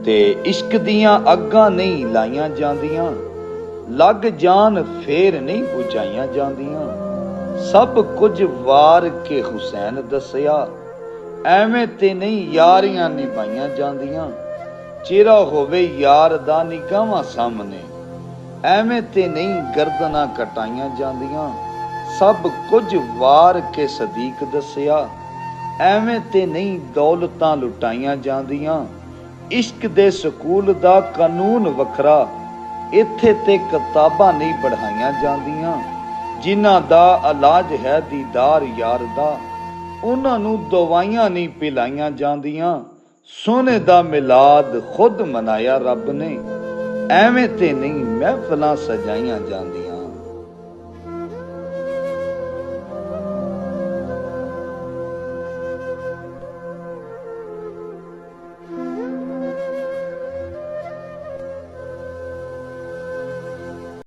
ते इश्क दियां अग्गां नहीं लाइयां जांदियां, लग जान फेर नहीं बुझाइयां जांदियां। सब कुछ वार के हुसैन दसिया, ਐਵੇਂ ਤੇ ਨਹੀਂ ਯਾਰੀਆਂ ਨਿਭਾਈਆਂ ਜਾਂਦੀਆਂ। ਚਿਹਰਾ ਹੋਵੇ ਯਾਰ ਦਾ ਨਿਗਾਹਾਂ ਸਾਹਮਣੇ, ਐਵੇਂ ਤੇ ਨਹੀਂ ਗਰਦਨਾਂ ਕਟਾਈਆਂ ਜਾਂਦੀਆਂ। ਸਭ ਕੁਝ ਵਾਰ ਕੇ ਸਦੀਕ ਦੱਸਿਆ, ਐਵੇਂ ਤੇ ਨਹੀਂ ਦੌਲਤਾਂ ਲੁਟਾਈਆਂ ਜਾਂਦੀਆਂ। ਇਸ਼ਕ ਦੇ ਸਕੂਲ ਦਾ ਕਾਨੂੰਨ ਵੱਖਰਾ, ਇੱਥੇ ਤੇ ਕਿਤਾਬਾਂ ਨਹੀਂ ਪੜ੍ਹਾਈਆਂ ਜਾਂਦੀਆਂ। ਜਿਨ੍ਹਾਂ ਦਾ ਇਲਾਜ ਹੈ ਦੀਦਾਰ ਯਾਰ ਦਾ, ਉਹਨਾਂ ਨੂੰ ਦਵਾਈਆਂ ਨਹੀਂ ਪਿਲਾਈਆਂ ਜਾਂਦੀਆਂ। ਸੋਨੇ ਦਾ ਮਿਲਾਦ ਖੁਦ ਮਨਾਇਆ ਰੱਬ ਨੇ, ਐਵੇਂ ਤੇ ਨਹੀਂ ਮਹਿਫਲਾਂ ਸਜਾਈਆਂ ਜਾਂਦੀਆਂ।